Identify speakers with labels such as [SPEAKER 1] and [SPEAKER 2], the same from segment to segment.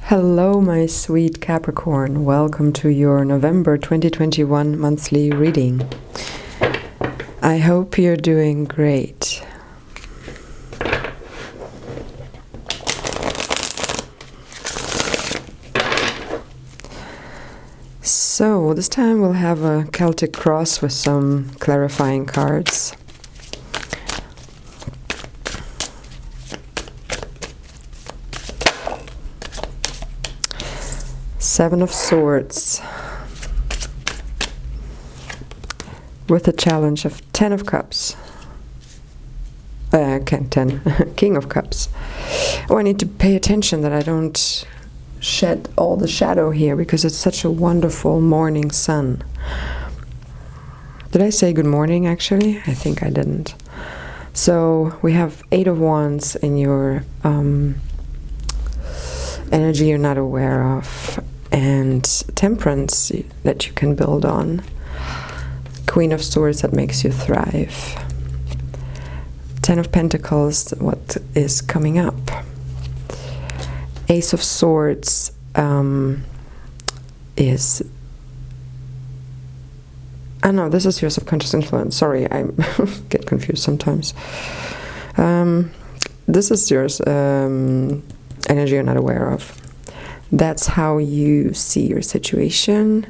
[SPEAKER 1] Hello, my sweet Capricorn. Welcome to your November 2021 monthly reading. I hope you're doing great. So, this time we'll have a Celtic cross with some clarifying cards. Seven of Swords with a challenge of 10 of Cups. King of Cups. Oh, I need to pay attention that I don't shed all the shadow here because it's such a wonderful morning sun. Did I say good morning actually? I think I didn't. So we have 8 of Wands in your energy you're not aware of, and Temperance that you can build on. Queen of Swords that makes you thrive. 10 of Pentacles, what is coming up. Ace of Swords is... Oh no, this is your subconscious influence. Sorry, I get confused sometimes. This is your energy you're not aware of. That's how you see your situation,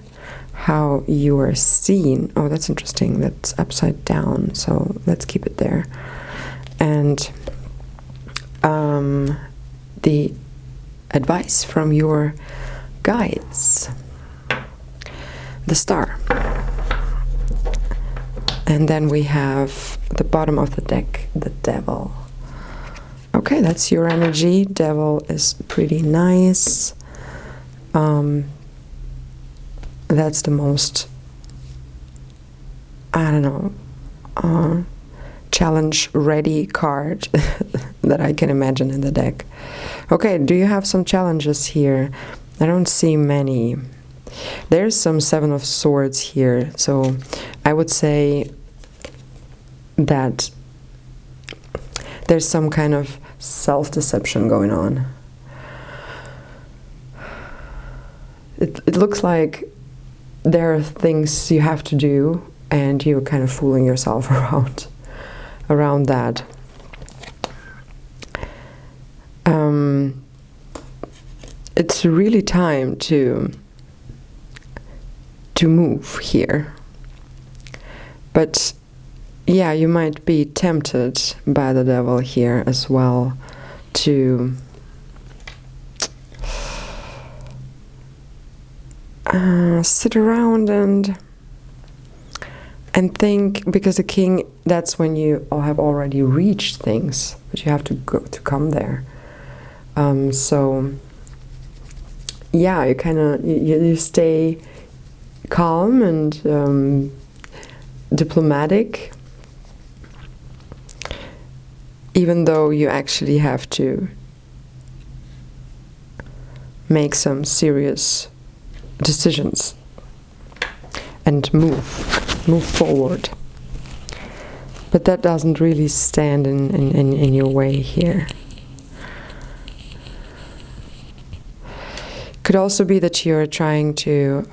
[SPEAKER 1] how you are seen. Oh, that's interesting. That's upside down, so let's keep it there. And the advice from your guides. The Star. And then we have the bottom of the deck, the Devil. Okay, that's your energy. Devil is pretty nice. That's the most, I don't know, challenge-ready card that I can imagine in the deck. Okay, do you have some challenges here? I don't see many. There's some Seven of Swords here, so I would say that there's some kind of self-deception going on. It looks like there are things you have to do and you're kind of fooling yourself around that. It's really time to move here. But yeah, you might be tempted by the Devil here as well to sit around and think, because the King, that's when you have already reached things, but you have to come there. So yeah, you kind of you stay calm and diplomatic, even though you actually have to make some serious decisions and move forward. But that doesn't really stand in your way here. Could also be that you're trying to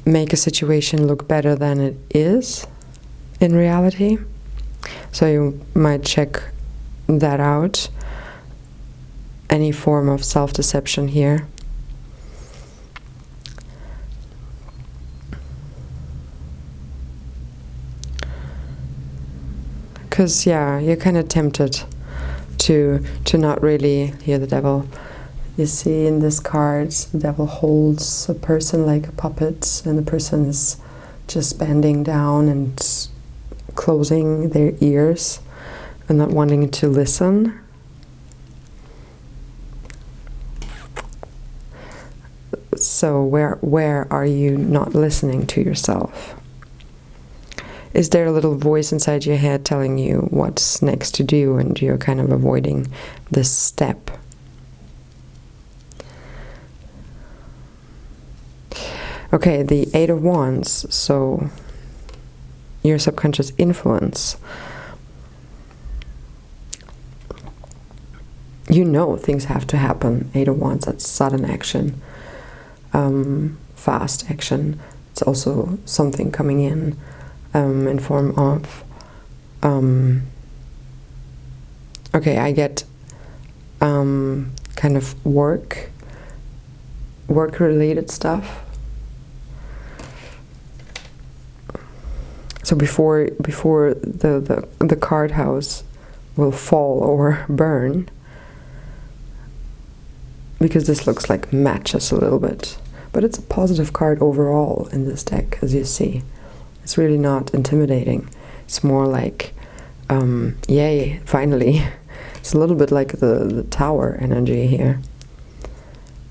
[SPEAKER 1] make a situation look better than it is in reality. So you might check that out. Any form of self-deception here. Because yeah, you're kind of tempted to not really hear the Devil. You see in this card, the Devil holds a person like a puppet, and the person is just bending down and closing their ears and not wanting to listen. So where are you not listening to yourself? Is there a little voice inside your head telling you what's next to do and you're kind of avoiding this step? Okay, the 8 of Wands, so your subconscious influence. you know things have to happen. 8 of Wands, that's sudden action, fast action. It's also something coming in form of okay, I get kind of work related stuff. So before the card house will fall or burn, because this looks like matches a little bit, but it's a positive card overall in this deck, as you see. It's really not intimidating. It's more like, yay, finally. It's a little bit like the tower energy here.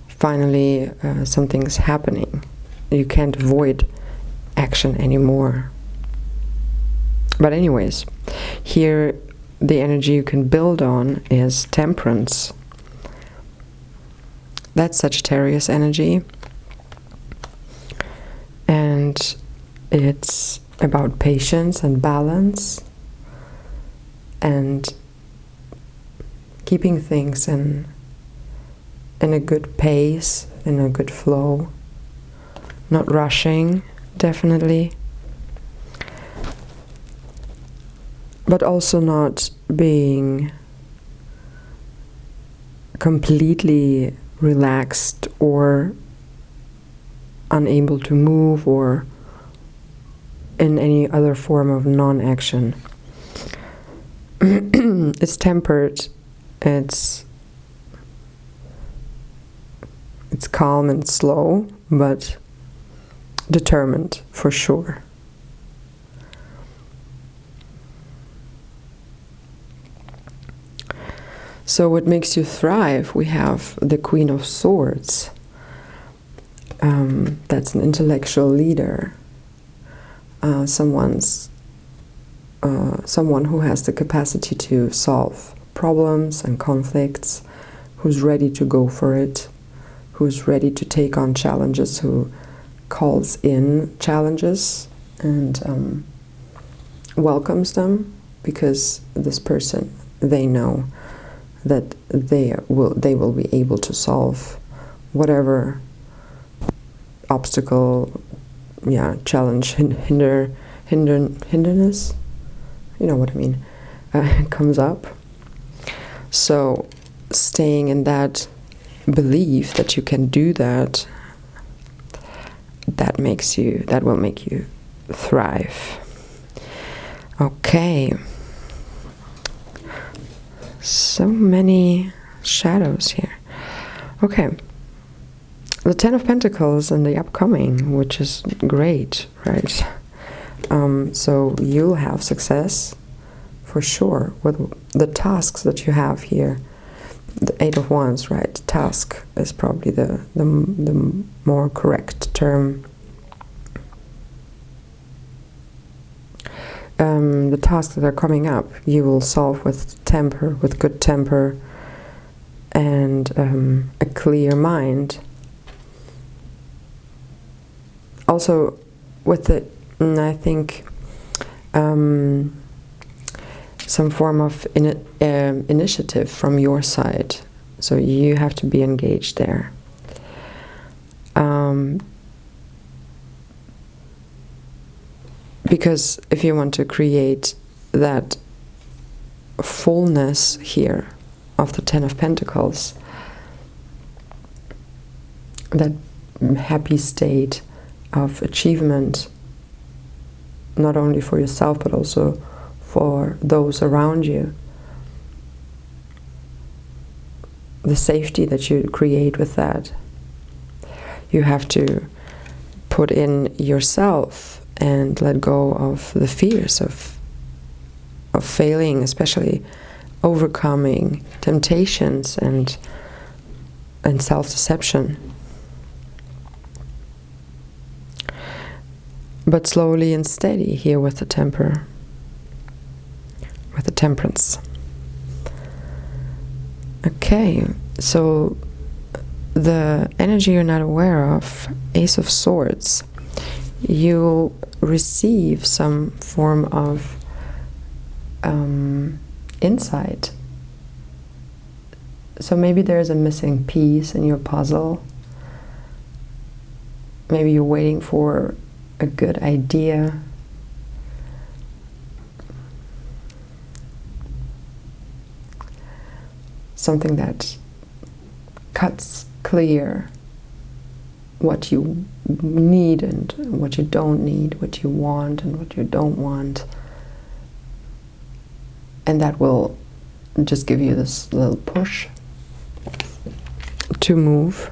[SPEAKER 1] Finally, something's happening. You can't avoid action anymore. But anyways, here the energy you can build on is Temperance. That's Sagittarius energy. And it's about patience and balance and keeping things in a good pace, in a good flow. Not rushing, definitely. But also not being completely relaxed or unable to move or in any other form of non-action. It's tempered, it's calm and slow, but determined for sure. So what makes you thrive? We have the Queen of Swords. That's an intellectual leader. Someone who has the capacity to solve problems and conflicts, who's ready to go for it, who's ready to take on challenges, who calls in challenges and welcomes them, because this person, they know that they will be able to solve whatever obstacle, challenge, hinderness, you know what I mean, comes up. So staying in that belief that you can do that, that will make you thrive. Okay. So many shadows here. Okay. The Ten of Pentacles in the upcoming, which is great, right? So you'll have success for sure with the tasks that you have here. The Eight of Wands, right? Task is probably the more correct term. The tasks that are coming up, you will solve with good temper, and a clear mind. Also, with the, I think, some form of initiative from your side. So you have to be engaged there. Because if you want to create that fullness here of the Ten of Pentacles, that happy state of achievement, not only for yourself but also for those around you, the safety that you create with that, you have to put in yourself and let go of the fears of failing, especially overcoming temptations and self-deception. But slowly and steady here with the temper, with the temperance. Okay, so the energy you're not aware of, Ace of Swords, you'll receive some form of insight, So maybe there's a missing piece in your puzzle. Maybe you're waiting for a good idea. Something that cuts clear what you need and what you don't need, what you want and what you don't want. And that will just give you this little push to move.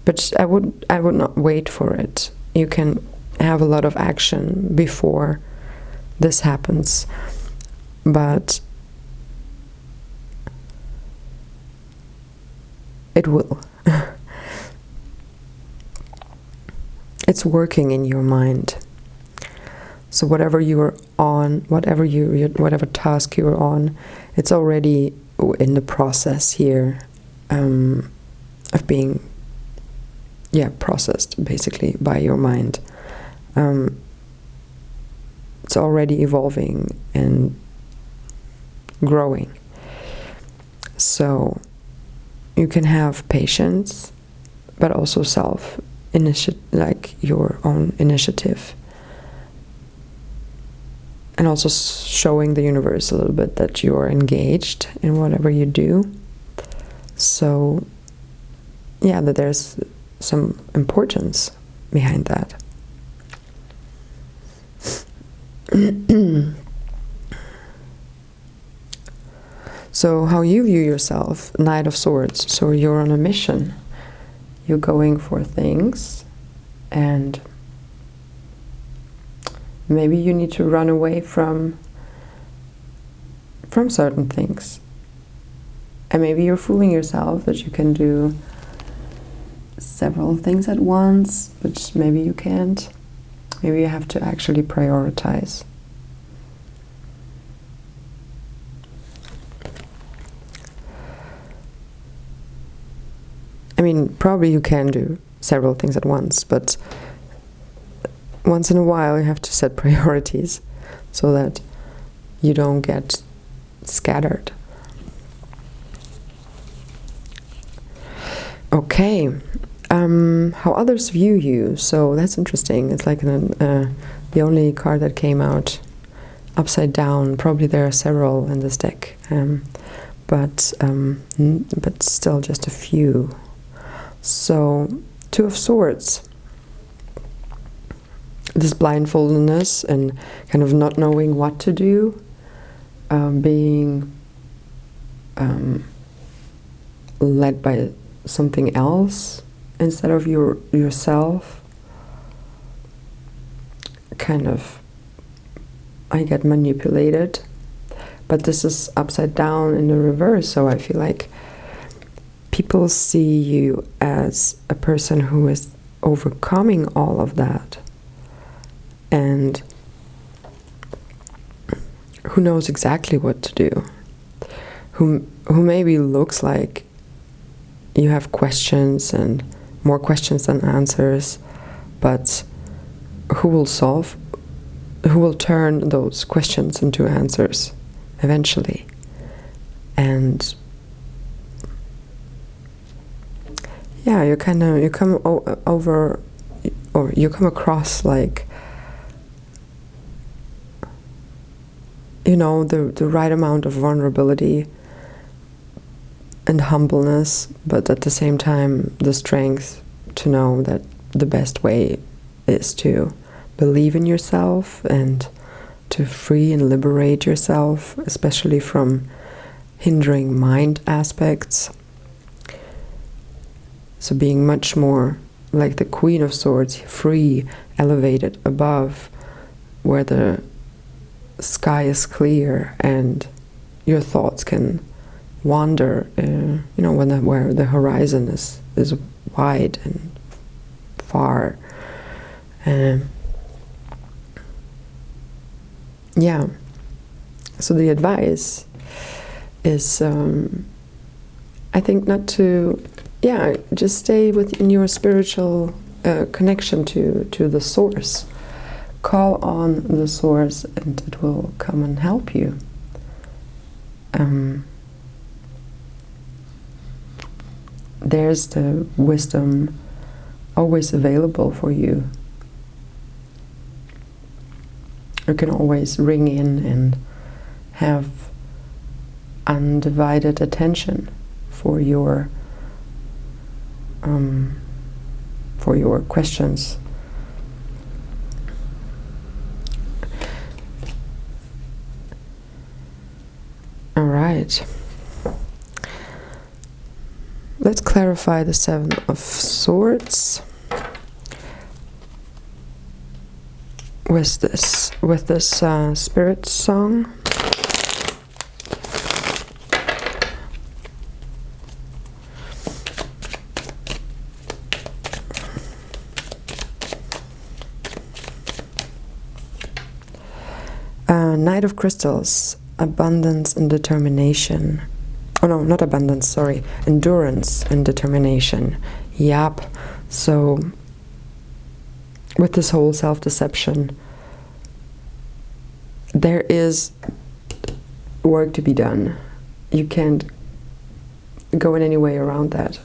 [SPEAKER 1] But I would not wait for it. You can have a lot of action before this happens. But it will. It's working in your mind. So whatever you're on, whatever task you're on, it's already in the process here of being, processed basically by your mind. It's already evolving and growing. So you can have patience, but also like your own initiative. And also showing the universe a little bit that you're engaged in whatever you do. So, that there's some importance behind that. So how you view yourself, Knight of Swords. So you're on a mission. You're going for things, and maybe you need to run away from certain things. And maybe you're fooling yourself that you can do several things at once, but maybe you can't. Maybe you have to actually prioritize. I mean, probably you can do several things at once, but once in a while you have to set priorities so that you don't get scattered. Okay, how others view you. So that's interesting. It's like the only card that came out upside down. Probably there are several in this deck, but still just a few. So, Two of Swords. This blindfoldedness and kind of not knowing what to do, being led by something else instead of yourself. Kind of, I get manipulated, but this is upside down in the reverse, so I feel like people see you as a person who is overcoming all of that and who knows exactly what to do, who maybe looks like you have questions and more questions than answers, but who will turn those questions into answers eventually. And you come over, or you come across like, the right amount of vulnerability and humbleness, but at the same time the strength to know that the best way is to believe in yourself and to free and liberate yourself, especially from hindering mind aspects. So being much more like the Queen of Swords, free, elevated above, where the sky is clear and your thoughts can wander, where the horizon is wide and far. So the advice is, I think, not to, just stay within your spiritual connection to the source. Call on the source and it will come and help you. there's the wisdom always available for you. You can always ring in and have undivided attention for your questions. All right. Let's clarify the Seven of Swords with this Spiritsong. Knight of Crystals, abundance and determination. Oh no, not abundance, sorry. Endurance and determination. Yup. So, with this whole self-deception, there is work to be done. You can't go in any way around that.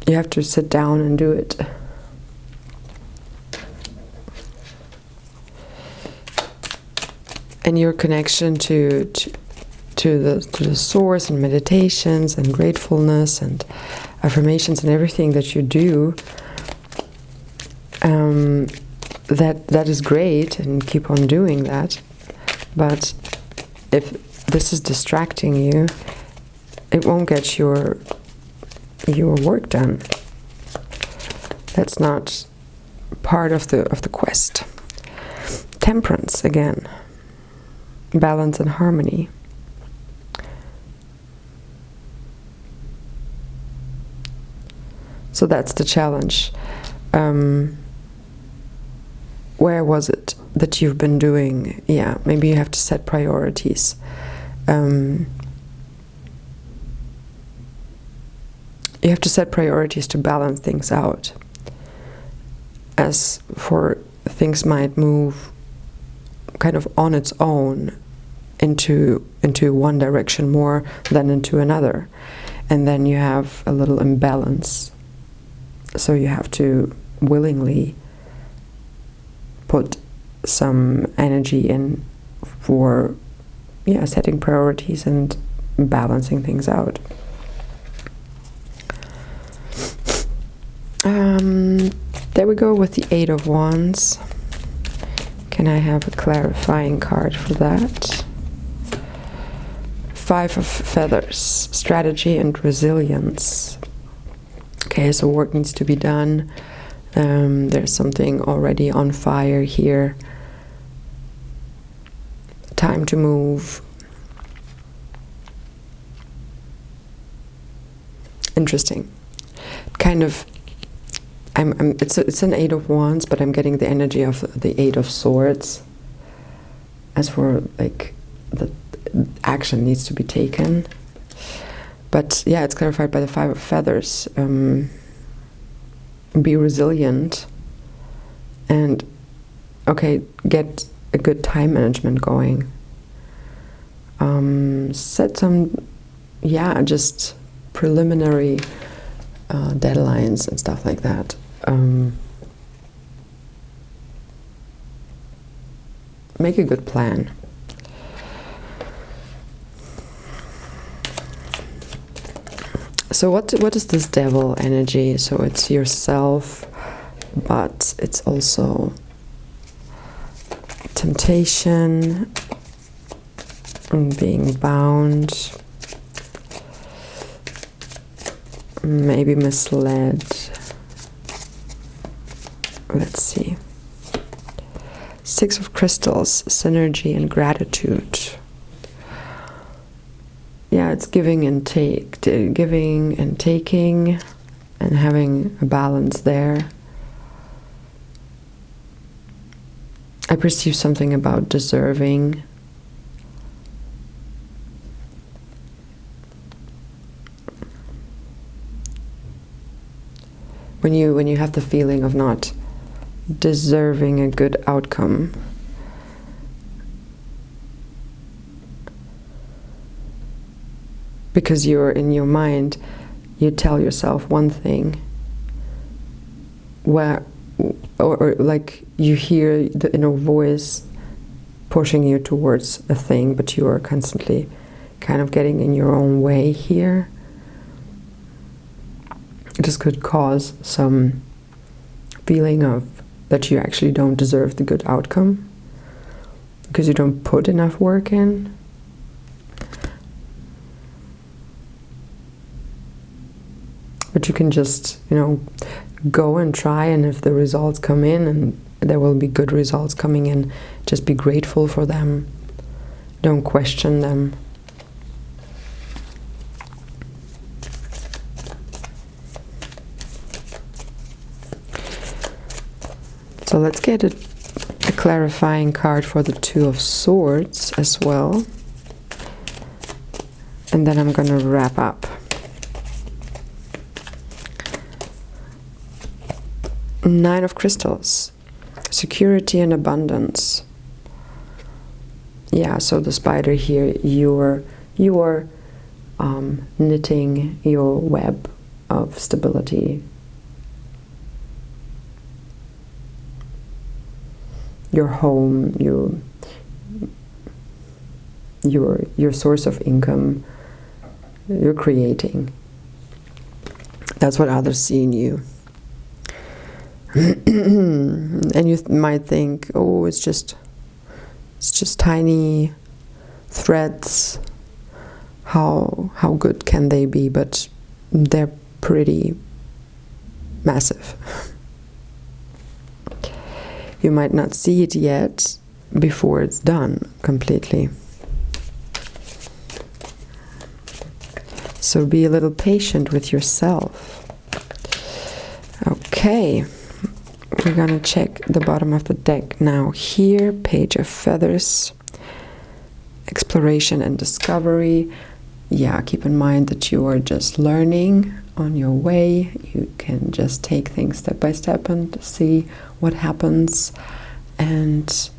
[SPEAKER 1] You have to sit down and do it. And your connection to the source and meditations and gratefulness and affirmations and everything that you do, that is great, and keep on doing that. But if this is distracting you, it won't get your work done. That's not part of the quest. Temperance again. Balance and harmony. So that's the challenge. Where was it that you've been doing? Yeah, maybe you have to set priorities. You have to set priorities to balance things out. As for things might move kind of on its own into one direction more than into another, and then you have a little imbalance, so you have to willingly put some energy in for setting priorities and balancing things out. There we go with the Eight of Wands. Can I have a clarifying card for that? Five of Feathers, strategy and resilience. Okay, so work needs to be done. There's something already on fire here. Time to move. Interesting. Kind of. It's an Eight of Wands, but I'm getting the energy of the Eight of Swords. As for like the action needs to be taken, but yeah, it's clarified by the Five of Feathers. Be resilient, and get a good time management going. Set some, just preliminary deadlines and stuff like that. Make a good plan. So what is this devil energy? So it's yourself, but it's also temptation and being bound, maybe misled. Let's see. Six of Crystals, synergy and gratitude. Yeah, it's giving and taking, and having a balance there. I perceive something about deserving. When you have the feeling of not deserving a good outcome, because you're in your mind, you tell yourself one thing, or like you hear the inner voice pushing you towards a thing, but you are constantly kind of getting in your own way here. This could cause some feeling of that you actually don't deserve the good outcome because you don't put enough work in. But you can just, go and try, and if the results come in, and there will be good results coming in, just be grateful for them. Don't question them. So let's get a clarifying card for the Two of Swords as well. And then I'm going to wrap up. Nine of Crystals. Security and abundance. Yeah, so the spider here, you're knitting your web of stability. Your home, your source of income, you're creating. That's what others see in you. And you might think, oh, it's just tiny threads. How good can they be? But they're pretty massive. You might not see it yet before it's done completely. So be a little patient with yourself. Okay. We're gonna check the bottom of the deck now. Here, Page of Feathers, exploration and discovery. Yeah, keep in mind that you are just learning on your way. You can just take things step by step and see what happens. And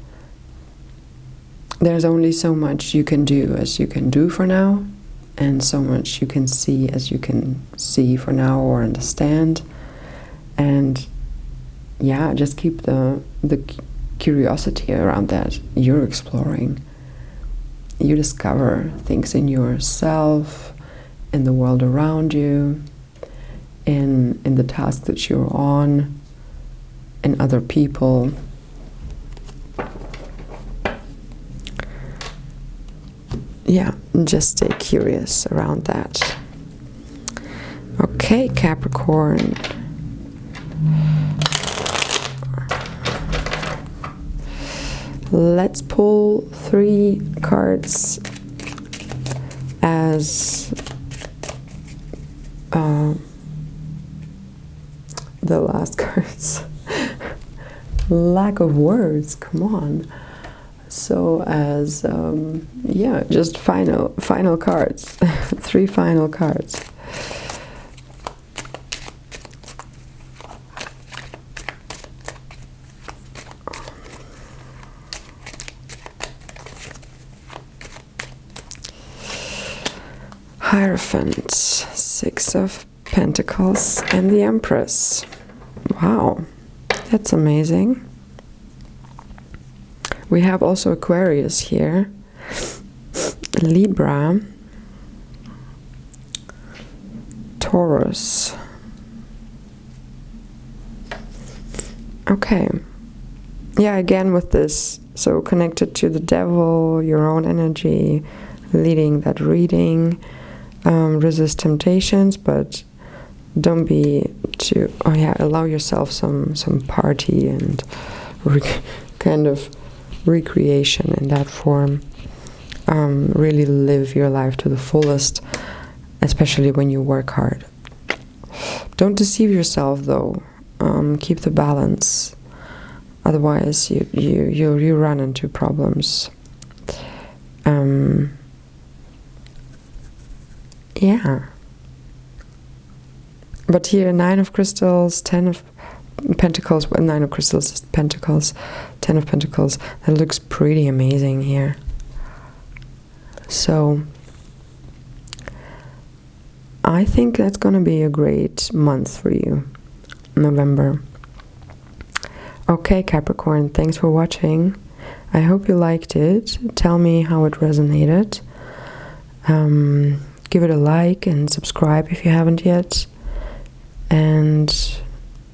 [SPEAKER 1] there's only so much you can do as you can do for now, and so much you can see as you can see for now or understand. And yeah, just keep the curiosity around that. You're exploring. You discover things in yourself, in the world around you, in the task that you're on, in other people. Yeah, just stay curious around that. Okay, Capricorn. Let's pull 3 cards as the last cards. Lack of words, come on. So as just final cards. 3 final cards. Hierophant, 6 of Pentacles, and the Empress. Wow, that's amazing. We have also Aquarius here, Libra, Taurus. Okay. Yeah, again with this, so connected to the devil, your own energy, leading that reading. Resist temptations, but don't be too. Oh yeah, allow yourself some party and kind of recreation in that form. Really live your life to the fullest, especially when you work hard. Don't deceive yourself though. Keep the balance. Otherwise, you run into problems. Yeah. But here, 9 of Crystals, 10 of Pentacles, well, 9 of Crystals is Pentacles, 10 of Pentacles. That looks pretty amazing here. So, I think that's gonna be a great month for you, November. Okay, Capricorn, thanks for watching. I hope you liked it. Tell me how it resonated. Give it a like and subscribe if you haven't yet. And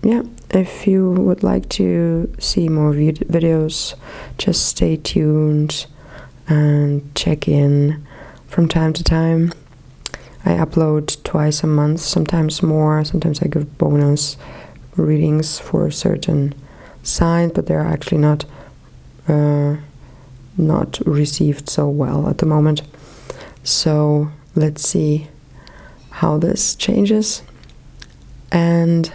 [SPEAKER 1] yeah, if you would like to see more videos, just stay tuned and check in from time to time. I upload twice a month, sometimes more, sometimes I give bonus readings for certain signs, but they're actually not received so well at the moment. So let's see how this changes. And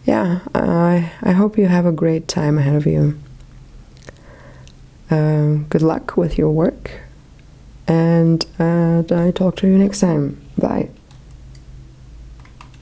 [SPEAKER 1] yeah, I hope you have a great time ahead of you. Good luck with your work, and I talk to you next time. Bye.